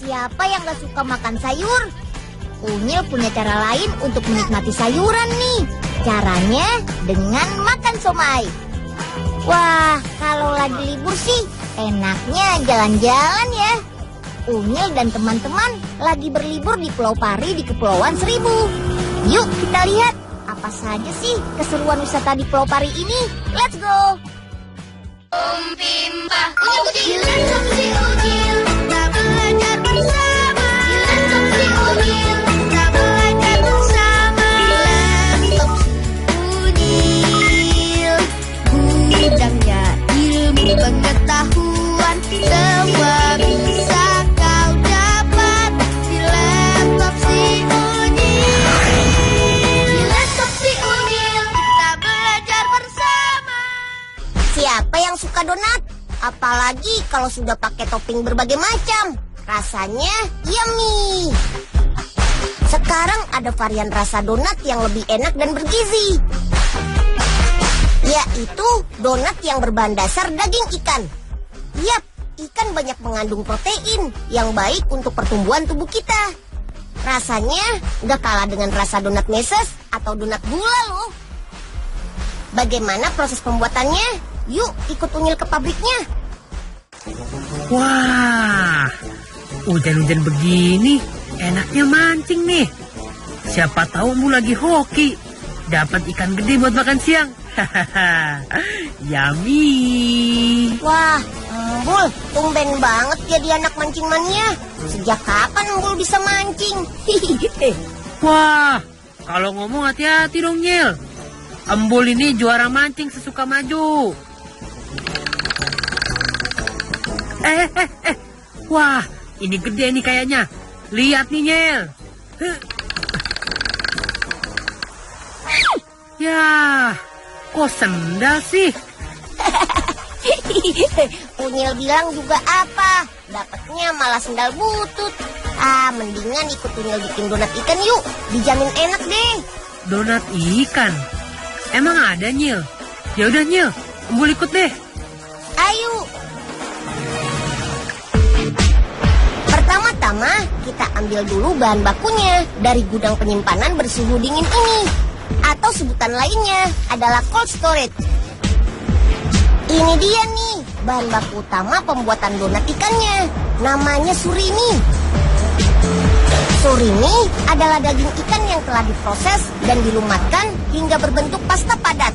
Siapa yang gak suka makan sayur? Unyil punya cara lain untuk menikmati sayuran nih. Caranya dengan makan somai. Wah, kalau lagi libur sih enaknya jalan-jalan ya. Unyil dan teman-teman lagi berlibur di Pulau Pari di Kepulauan Seribu. Yuk kita lihat apa saja sih keseruan wisata di Pulau Pari ini. Let's go. Pimpa, unyil, unyil, kita belajar bersama. Unyil, kita belajar bersama. Laptop unyil, gudangnya ilmu pengetahuan. Semua bisa kau dapat di laptop si unyil. Di laptop si unyil, kita belajar bersama. Siapa yang suka donat? Apalagi kalau sudah pakai topping berbagai macam. Rasanya yummy. Sekarang ada varian rasa donat yang lebih enak dan bergizi, yaitu donat yang berbahan dasar daging ikan. Yap, ikan banyak mengandung protein yang baik untuk pertumbuhan tubuh kita. Rasanya gak kalah dengan rasa donat meses atau donat gula loh. Bagaimana proses pembuatannya? Yuk ikut Unyil ke pabriknya. Wah, hujan-hujan begini enaknya mancing nih. Siapa tahu mu lagi hoki dapat ikan gede buat makan siang. Hahaha, yummy. Wah, Embul, tumben banget jadi anak mancing mania. Sejak kapan Embul bisa mancing? Wah, kalau ngomong hati-hati dong, Nyil. Embul ini juara mancing sesuka maju. Wah, ini gede nih kayaknya. Lihat nih, Nyil. Ya, kok sendal sih? Unyil bilang juga apa? Dapatnya malah sendal butut. Mendingan ikut Unyil bikin donat ikan yuk. Dijamin enak deh. Donat ikan? Emang ada, Nyil? Ya udah, Nyil. Embul ikut deh. Ayo. Pertama-tama kita ambil dulu bahan bakunya dari gudang penyimpanan bersuhu dingin ini. Atau sebutan lainnya adalah cold storage. Ini dia nih bahan baku utama pembuatan donat ikannya. Namanya surimi. Surimi adalah daging ikan yang telah diproses dan dilumatkan hingga berbentuk pasta padat.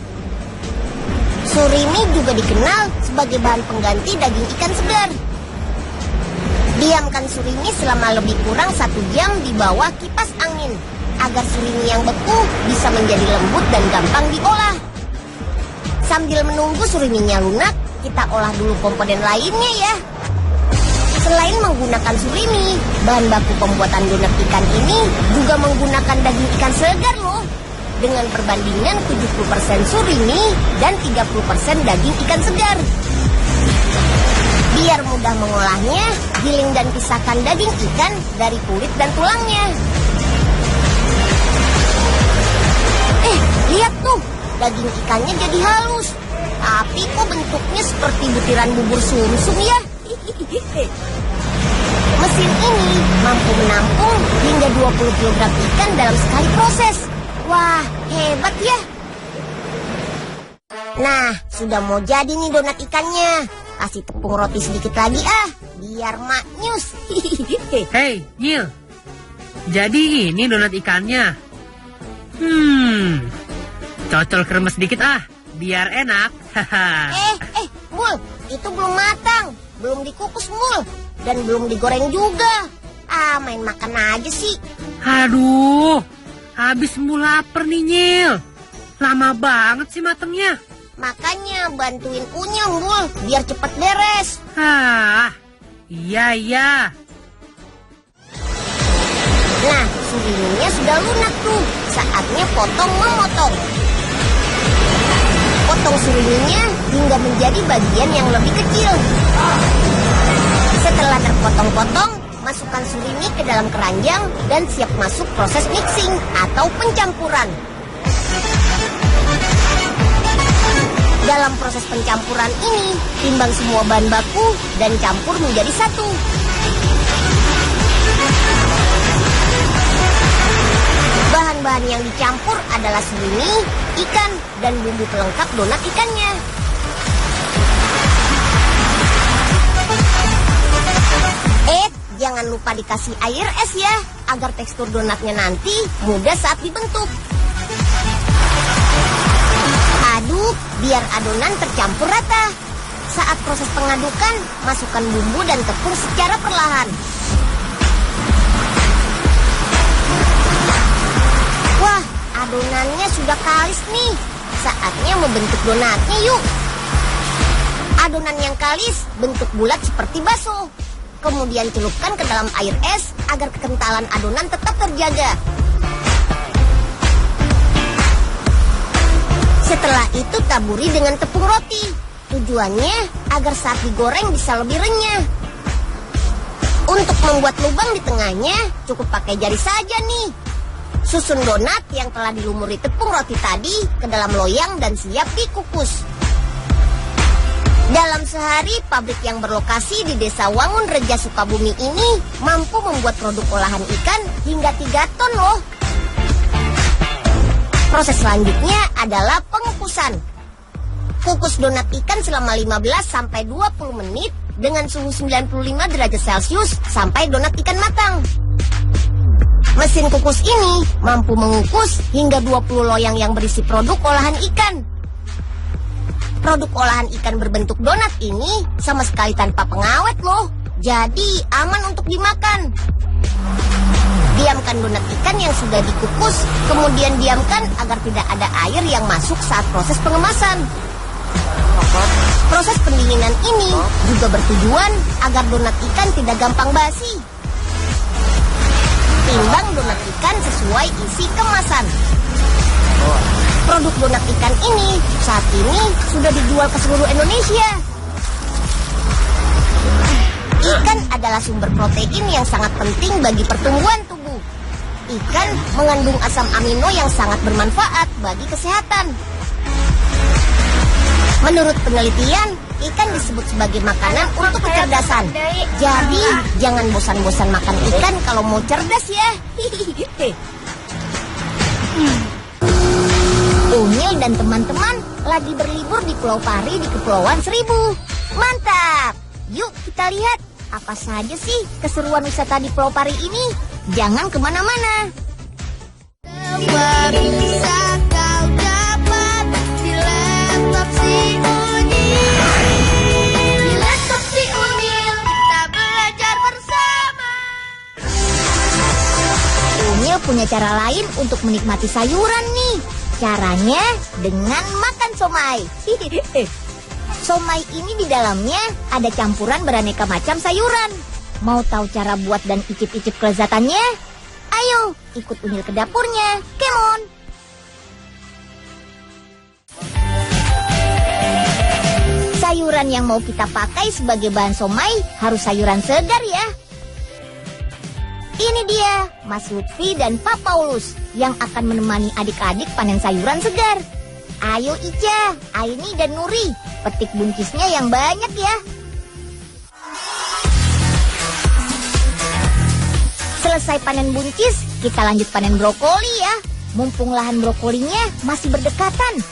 Surimi juga dikenal sebagai bahan pengganti daging ikan segar. Diamkan surimi selama lebih kurang 1 jam di bawah kipas angin agar surimi yang beku bisa menjadi lembut dan gampang diolah. Sambil menunggu suriminya lunak, kita olah dulu komponen lainnya ya. Selain menggunakan surimi, bahan baku pembuatan donat ikan ini juga menggunakan daging ikan segar loh. Dengan perbandingan 70% surimi dan 30% daging ikan segar. Biar mudah mengolahnya, giling dan pisahkan daging ikan dari kulit dan tulangnya. Lihat tuh, daging ikannya jadi halus. Tapi kok bentuknya seperti butiran bubur sumsum ya? Mesin ini mampu menampung hingga 20 kg ikan dalam sekali proses. Wah, hebat ya. Nah, sudah mau jadi nih donat ikannya. Kasih tepung roti sedikit lagi biar maknyus. Hei, Nyil. Jadi ini donat ikannya. Cocol kremes sedikit biar enak. Mul, itu belum matang. Belum dikukus, Mul. Dan belum digoreng juga. Main makan aja sih. Aduh, habis mula lapar nih, Nyil. Lama banget sih matangnya. Makanya bantuin Unyil, Mul, biar cepet beres. Iya. Nah, suriminya sudah lunak tuh. Saatnya potong memotong. Potong suriminya hingga menjadi bagian yang lebih kecil. Setelah terpotong-potong, masukkan surimi ke dalam keranjang dan siap masuk proses mixing atau pencampuran. Dalam proses pencampuran ini, timbang semua bahan baku dan campur menjadi satu. Bahan-bahan yang dicampur adalah surimi, ikan, dan bumbu pelengkap donat ikannya. Jangan lupa dikasih air es ya, agar tekstur donatnya nanti mudah saat dibentuk. Aduk biar adonan tercampur rata. Saat proses pengadukan, masukkan bumbu dan tepung secara perlahan. Wah, adonannya sudah kalis nih. Saatnya membentuk donatnya yuk. Adonan yang kalis bentuk bulat seperti bakso. Kemudian celupkan ke dalam air es agar kekentalan adonan tetap terjaga. Setelah itu taburi dengan tepung roti. Tujuannya agar saat digoreng bisa lebih renyah. Untuk membuat lubang di tengahnya cukup pakai jari saja nih. Susun donat yang telah dilumuri tepung roti tadi ke dalam loyang dan siap dikukus. Dalam sehari, pabrik yang berlokasi di Desa Wangunreja, Sukabumi ini mampu membuat produk olahan ikan hingga 3 ton loh. Proses selanjutnya adalah pengukusan. Kukus donat ikan selama 15-20 menit dengan suhu 95 derajat Celcius sampai donat ikan matang. Mesin kukus ini mampu mengukus hingga 20 loyang yang berisi produk olahan ikan. Produk olahan ikan berbentuk donat ini sama sekali tanpa pengawet loh. Jadi aman untuk dimakan. Diamkan donat ikan yang sudah dikukus, kemudian diamkan agar tidak ada air yang masuk saat proses pengemasan. Proses pendinginan ini juga bertujuan agar donat ikan tidak gampang basi. Timbang donat ikan sesuai isi kemasan. Produk donat ikan ini saat ini sudah dijual ke seluruh Indonesia. Ikan adalah sumber protein yang sangat penting bagi pertumbuhan tubuh. Ikan mengandung asam amino yang sangat bermanfaat bagi kesehatan. Menurut penelitian, ikan disebut sebagai makanan untuk kecerdasan. Jadi, jangan bosan-bosan makan ikan kalau mau cerdas ya. Unyil dan teman-teman lagi berlibur di Pulau Pari di Kepulauan Seribu. Mantap! Yuk kita lihat apa saja sih keseruan wisata di Pulau Pari ini. Jangan kemana-mana. Semua bisa kau dapat di laptop si Unyil. Di laptop si Unyil kita belajar bersama. Unyil punya cara lain untuk menikmati sayuran nih. Caranya dengan makan somai. Somai ini di dalamnya ada campuran beraneka macam sayuran. Mau tahu cara buat dan icip-icip kelezatannya? Ayo, ikut Unyil ke dapurnya. Come on. Sayuran yang mau kita pakai sebagai bahan somai harus sayuran segar ya. Ini dia, Mas Lutfi dan Pak Paulus yang akan menemani adik-adik panen sayuran segar. Ayo Ica, Aini dan Nuri, petik buncisnya yang banyak ya. Selesai panen buncis, kita lanjut panen brokoli ya. Mumpung lahan brokolinya masih berdekatan.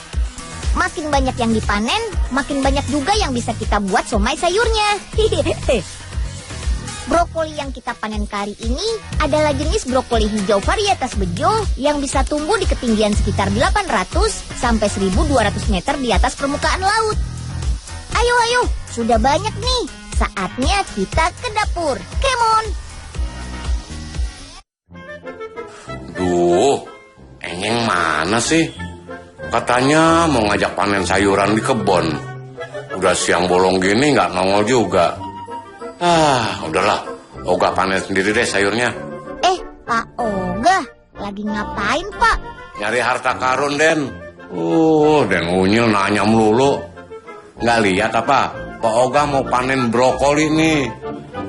Makin banyak yang dipanen, makin banyak juga yang bisa kita buat somai sayurnya. Brokoli yang kita panen kali ini adalah jenis brokoli hijau varietas bejo yang bisa tumbuh di ketinggian sekitar 800 sampai 1200 meter di atas permukaan laut. Ayo, sudah banyak nih. Saatnya kita ke dapur. Come on. Duh, Enyeng mana sih? Katanya mau ngajak panen sayuran di kebun. Udah siang bolong gini nggak nongol juga. Udahlah, Oga panen sendiri deh sayurnya. Pak Oga, lagi ngapain Pak? Nyari harta karun, Den. Den Unyil nanya melulu. Nggak lihat apa? Pak Oga mau panen brokoli nih.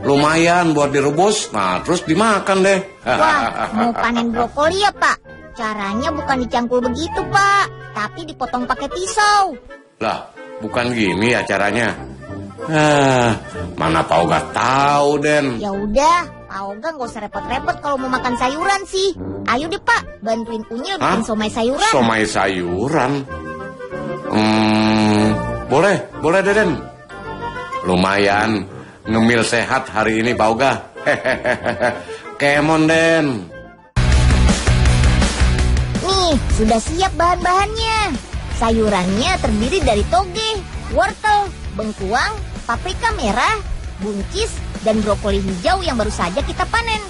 Lumayan buat direbus, nah terus dimakan deh. Wah, mau panen brokoli ya Pak? Caranya bukan dicangkul begitu Pak, tapi dipotong pakai pisau. Lah, bukan gini ya caranya. Mana Pak Oga tahu, Den. Ya udah, Pak Pak Oga nggak usah repot-repot kalau mau makan sayuran sih. Ayo deh Pak, bantuin Unyil bikin somai sayuran. Somai sayuran? Boleh Deden. Lumayan, ngemil sehat hari ini Pak Oga. Kemon Den. Nih, sudah siap bahan-bahannya. Sayurannya terdiri dari toge, wortel, bengkuang, paprika merah, buncis, dan brokoli hijau yang baru saja kita panen.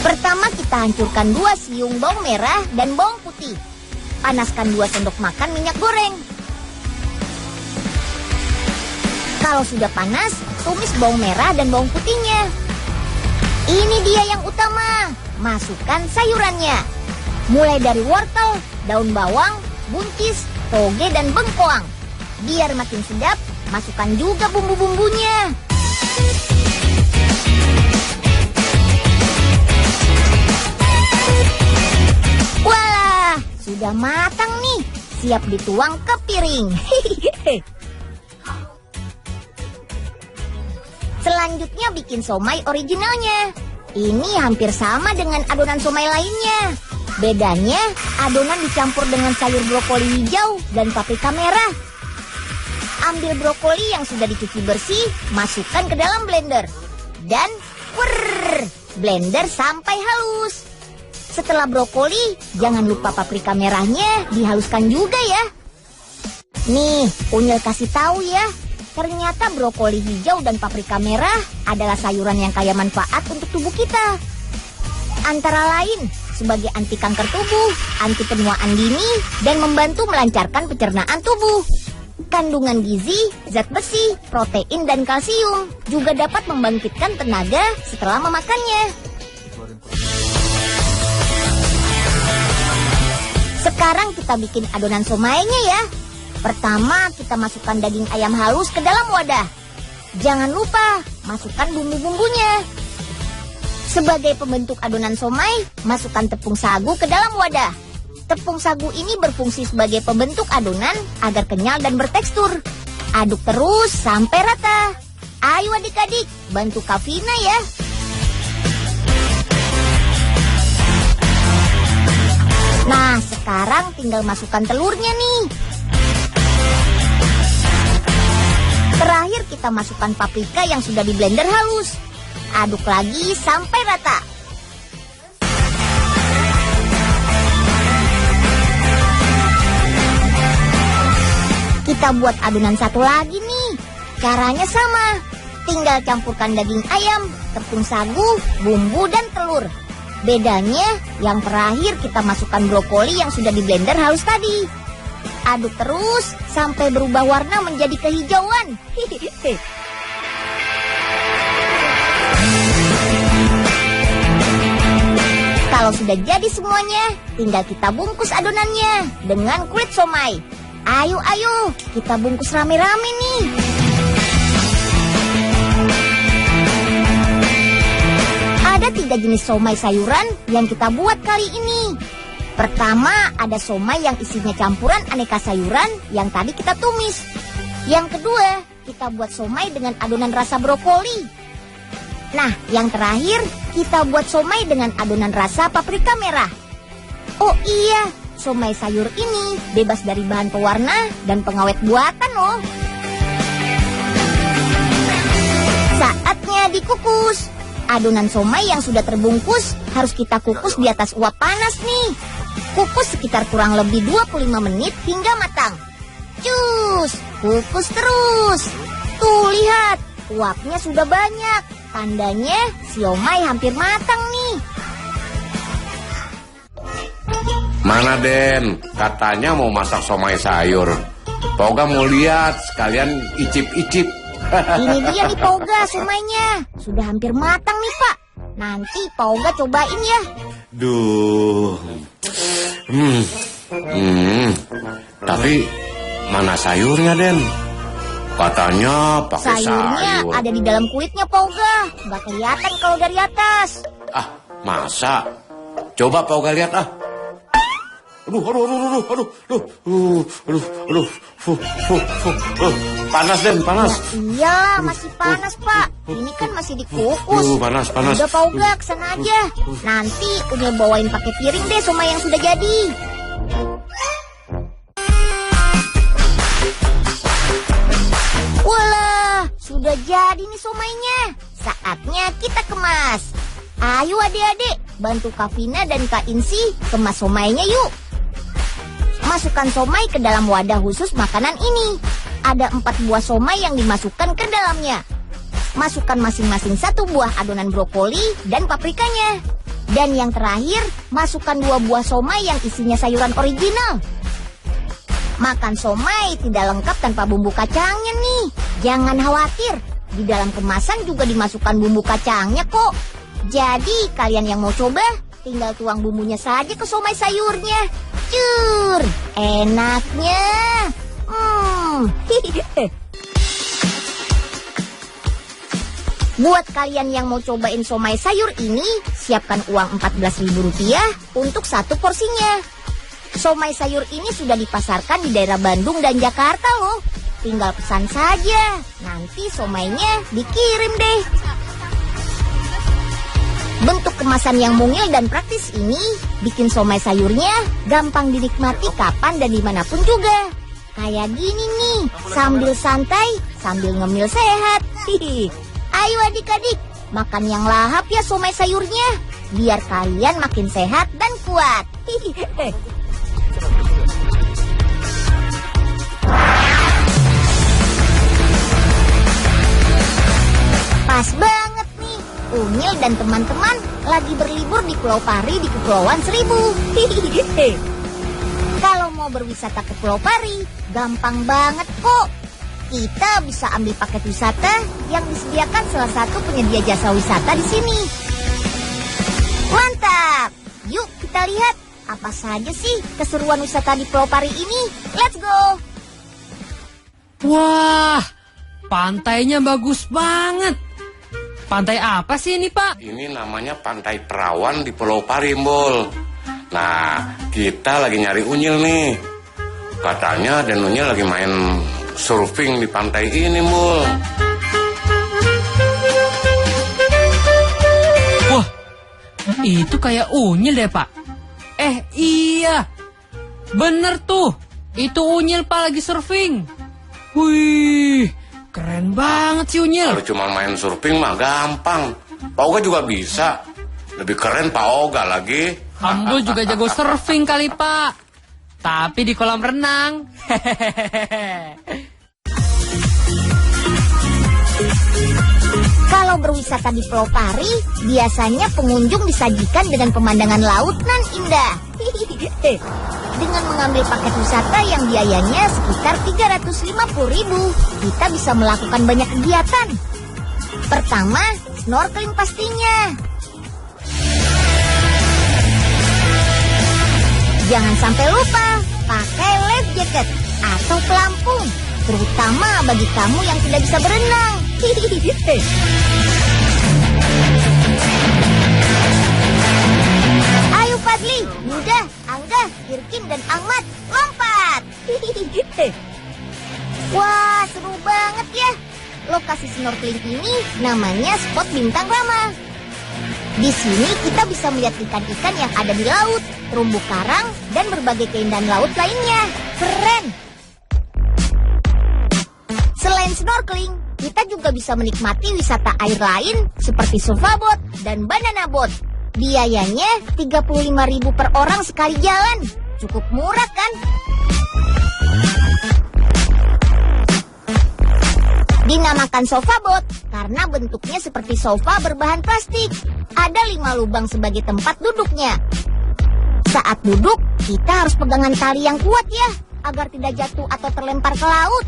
Pertama kita hancurkan 2 siung bawang merah dan bawang putih. Panaskan 2 sendok makan minyak goreng. Kalau sudah panas, tumis bawang merah dan bawang putihnya. Ini dia yang utama, masukkan sayurannya. Mulai dari wortel, daun bawang, buncis, toge, dan bengkoang. Biar makin sedap, masukkan juga bumbu-bumbunya. Wah, sudah matang nih. Siap dituang ke piring. Selanjutnya bikin somai originalnya. Ini hampir sama dengan adonan somai lainnya. Bedanya, adonan dicampur dengan sayur brokoli hijau dan paprika merah. Ambil brokoli yang sudah dicuci bersih, masukkan ke dalam blender. Dan blender sampai halus. Setelah brokoli, jangan lupa paprika merahnya dihaluskan juga ya. Nih, Unyil kasih tahu ya. Ternyata brokoli hijau dan paprika merah adalah sayuran yang kaya manfaat untuk tubuh kita. Antara lain, sebagai anti kanker tubuh, anti penuaan dini, dan membantu melancarkan pencernaan tubuh. Kandungan gizi, zat besi, protein, dan kalsium juga dapat membangkitkan tenaga setelah memakannya. Sekarang kita bikin adonan somainya ya. Pertama, kita masukkan daging ayam halus ke dalam wadah. Jangan lupa, masukkan bumbu-bumbunya. Sebagai pembentuk adonan somai, masukkan tepung sagu ke dalam wadah. Tepung sagu ini berfungsi sebagai pembentuk adonan agar kenyal dan bertekstur. Aduk terus sampai rata. Ayo adik-adik, bantu Kavina ya. Nah, sekarang tinggal masukkan telurnya nih. Terakhir kita masukkan paprika yang sudah di blender halus. Aduk lagi sampai rata. Kita buat adonan satu lagi nih. Caranya sama. Tinggal campurkan daging ayam, tepung sagu, bumbu, dan telur. Bedanya, yang terakhir kita masukkan brokoli yang sudah di blender halus tadi. Aduk terus sampai berubah warna menjadi kehijauan. Kalau sudah jadi semuanya, tinggal kita bungkus adonannya dengan kulit somai. Ayo, kita bungkus rame-rame nih. Ada 3 jenis somai sayuran yang kita buat kali ini. Pertama, ada somai yang isinya campuran aneka sayuran yang tadi kita tumis. Yang kedua, kita buat somai dengan adonan rasa brokoli. Nah, yang terakhir, kita buat somai dengan adonan rasa paprika merah. Oh iya, somai sayur ini bebas dari bahan pewarna dan pengawet buatan loh. Saatnya dikukus. Adonan somai yang sudah terbungkus harus kita kukus di atas uap panas nih. Kukus sekitar kurang lebih 25 menit hingga matang. Cus, kukus terus. Tuh lihat, uapnya sudah banyak. Tandanya siomay hampir matang nih. Mana Den? Katanya mau masak somai sayur. Poga mau lihat, sekalian icip-icip. Ini dia nih Poga somainya. Sudah hampir matang nih Pak. Nanti Poga cobain ya. Duh. Tapi mana sayurnya Den? Katanya pakai Sayurnya sayur. ada di dalam kulitnya Poga. Nggak kelihatan kalau dari atas. Ah, masa? Coba Poga lihat ah. Aduh. panas Den, panas. Iyalah, masih panas, Pak. Ini kan masih dikukus. Panas, panas. Udah, Pak Uga, kesana aja. Nanti Unyil bawain pakai piring deh somai yang sudah jadi. Walah, sudah jadi nih somainya. Saatnya kita kemas. Ayo adik-adik, bantu Kak Vina dan Kak Insi kemas somainya yuk. Masukkan somai ke dalam wadah khusus makanan ini. Ada 4 buah somai yang dimasukkan ke dalamnya. Masukkan masing-masing 1 buah adonan brokoli dan paprikanya. Dan yang terakhir, masukkan 2 buah somai yang isinya sayuran original. Makan somai tidak lengkap tanpa bumbu kacangnya nih. Jangan khawatir, di dalam kemasan juga dimasukkan bumbu kacangnya kok. Jadi kalian yang mau coba, tinggal tuang bumbunya saja ke somai sayurnya. Cur, enaknya. Buat kalian yang mau cobain somai sayur ini, siapkan uang Rp14.000 untuk 1 porsinya. Somai sayur ini sudah dipasarkan di daerah Bandung dan Jakarta loh. Tinggal pesan saja, nanti somainya dikirim deh. Bentuk kemasan yang mungil dan praktis ini bikin somai sayurnya gampang dinikmati kapan dan dimanapun juga. Kayak gini nih, sambil santai, sambil ngemil sehat. Ayo adik-adik, makan yang lahap ya somai sayurnya, biar kalian makin sehat dan kuat. Pas banget nih, Unyil dan teman-teman lagi berlibur di Pulau Pari di Kepulauan Seribu. Kalau mau berwisata ke Pulau Pari, gampang banget kok. Kita bisa ambil paket wisata yang disediakan salah satu penyedia jasa wisata di sini. Mantap! Yuk kita lihat apa saja sih keseruan wisata di Pulau Pari ini. Let's go! Wah, pantainya bagus banget. Pantai apa sih ini, Pak? Ini namanya Pantai Perawan di Pulau Pari, Mbol. Nah, kita lagi nyari Unyil nih. Katanya Dan Unyil lagi main surfing di pantai ini, Mbol. Wah, itu kayak Unyil deh, Pak. Iya. Bener tuh. Itu Unyil, Pak, lagi surfing. Wih, keren banget sih Unyil. Kalau cuma main surfing mah gampang. Pak Oga juga bisa. Lebih keren Pak Oga lagi. Ambul juga jago surfing kali, Pak. Tapi di kolam renang. Kalau berwisata di Pulau Pari, biasanya pengunjung disajikan dengan pemandangan laut nan indah. Dengan mengambil paket wisata yang biayanya sekitar Rp350.000, kita bisa melakukan banyak kegiatan. Pertama, snorkeling pastinya. Jangan sampai lupa pakai life jacket atau pelampung, terutama bagi kamu yang tidak bisa berenang. Ayo Fadli, Yuda, Angga, Irkin, dan Ahmad, lompat! Wah, seru banget ya. Lokasi snorkeling ini namanya Spot Bintang Rama. Di sini kita bisa melihat ikan-ikan yang ada di laut, terumbu karang, dan berbagai keindahan laut lainnya. Keren! Selain snorkeling, kita juga bisa menikmati wisata air lain seperti surfa boat dan banana boat. Biayanya Rp35.000 per orang sekali jalan. Cukup murah kan? Dinamakan sofa boat karena bentuknya seperti sofa berbahan plastik. Ada 5 lubang sebagai tempat duduknya. Saat duduk, kita harus pegangan tali yang kuat ya, agar tidak jatuh atau terlempar ke laut.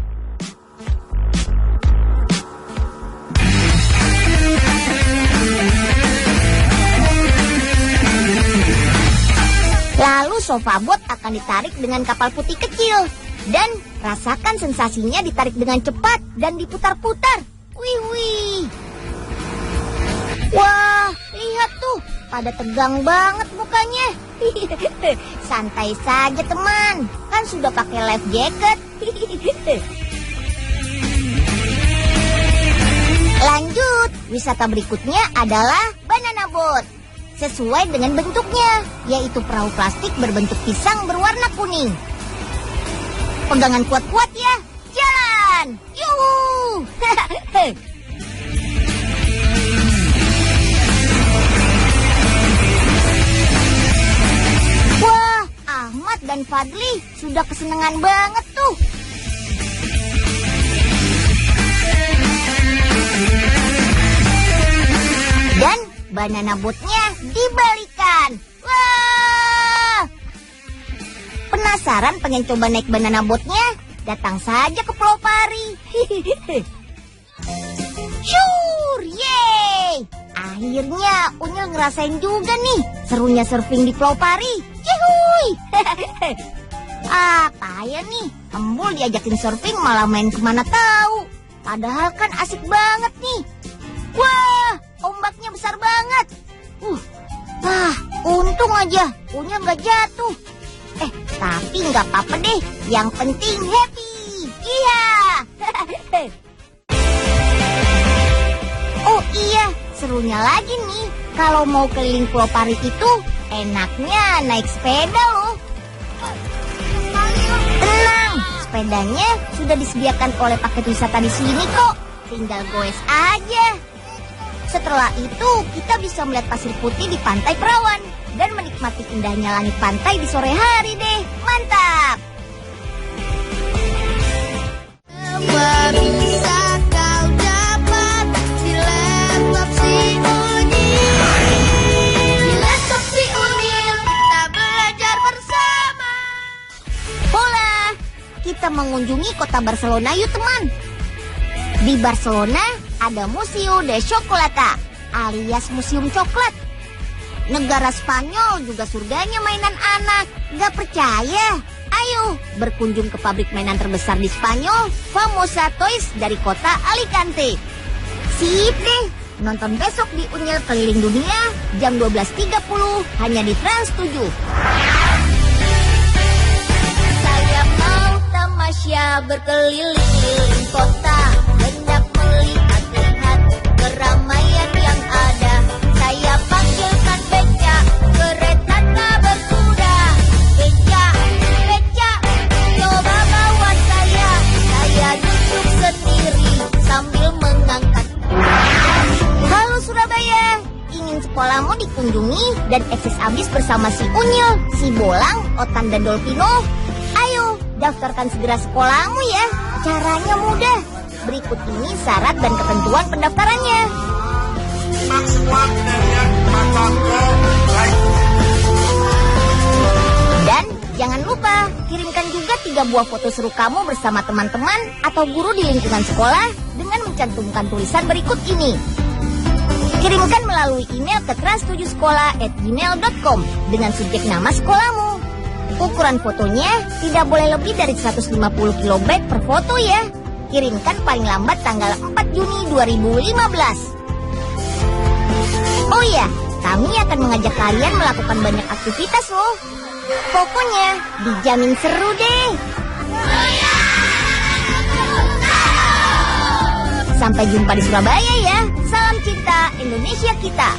Lalu sofa boat akan ditarik dengan kapal putih kecil. Dan rasakan sensasinya ditarik dengan cepat dan diputar-putar. Wih wih. Wah, lihat tuh, pada tegang banget mukanya. Santai saja teman, kan sudah pakai life jacket. wisata berikutnya adalah banana boat. Sesuai dengan bentuknya, yaitu perahu plastik berbentuk pisang berwarna kuning. Pegangan kuat-kuat ya, jalan! Yuhu! Wah, Ahmad dan Fadli sudah kesenangan banget tuh. Dan banana boatnya dibalikan. Wah! Penasaran pengen coba naik banana boatnya? Datang saja ke Pulau Pari. Syur, yeay! Akhirnya Unyil ngerasain juga nih serunya surfing di Pulau Pari. Cihuy! Apa ya nih? Embul diajakin surfing malah main kemana tahu. Padahal kan asik banget nih. Wah, ombaknya besar banget. Untung aja Unyil nggak jatuh. Tapi nggak apa-apa deh. Yang penting happy. Iya. Oh iya, serunya lagi nih. Kalau mau keliling Pulau Pari itu enaknya naik sepeda loh. Tenang, sepedanya sudah disediakan oleh paket wisata di sini kok. Tinggal goes aja. Setelah itu kita bisa melihat pasir putih di pantai Perawan dan menikmati indahnya langit pantai di sore hari deh. Mantap! Bisa kau dapat di laptop si Unyil. Di laptop si Unyil kita belajar bersama. Hola, kita mengunjungi kota Barcelona yuk teman. Di Barcelona ada Museo de Chocolata alias Museum Coklat. Negara Spanyol juga surganya mainan anak. Gak percaya? Ayo berkunjung ke pabrik mainan terbesar di Spanyol, Famosa Toys dari kota Alicante. Sip deh, nonton besok di Unyil Keliling Dunia jam 12.30 hanya di Trans 7. Saya mau tamasya berkeliling-liling kota, hendak melihat-lihat keramaian yang ada. Saya panggilkan becak, kereta tak berkuda. Becak, coba bawa saya. Saya duduk sendiri sambil mengangkat. Halo Surabaya, ingin sekolahmu dikunjungi dan eksis abis bersama si Unyil, si Bolang, Otan dan Dolpino? Ayo, daftarkan segera sekolahmu ya. Caranya mudah. Berikut ini syarat dan ketentuan pendaftarannya. Dan jangan lupa, kirimkan juga 3 buah foto seru kamu bersama teman-teman atau guru di lingkungan sekolah dengan mencantumkan tulisan berikut ini. Kirimkan melalui email ke trans7sekolah@gmail.com dengan subjek nama sekolahmu. Ukuran fotonya tidak boleh lebih dari 150 KB per foto ya. Kirimkan paling lambat tanggal 4 Juni 2015. Oh iya, kami akan mengajak kalian melakukan banyak aktivitas loh. Pokoknya dijamin seru deh. Sampai jumpa di Surabaya ya. Salam cinta Indonesia kita.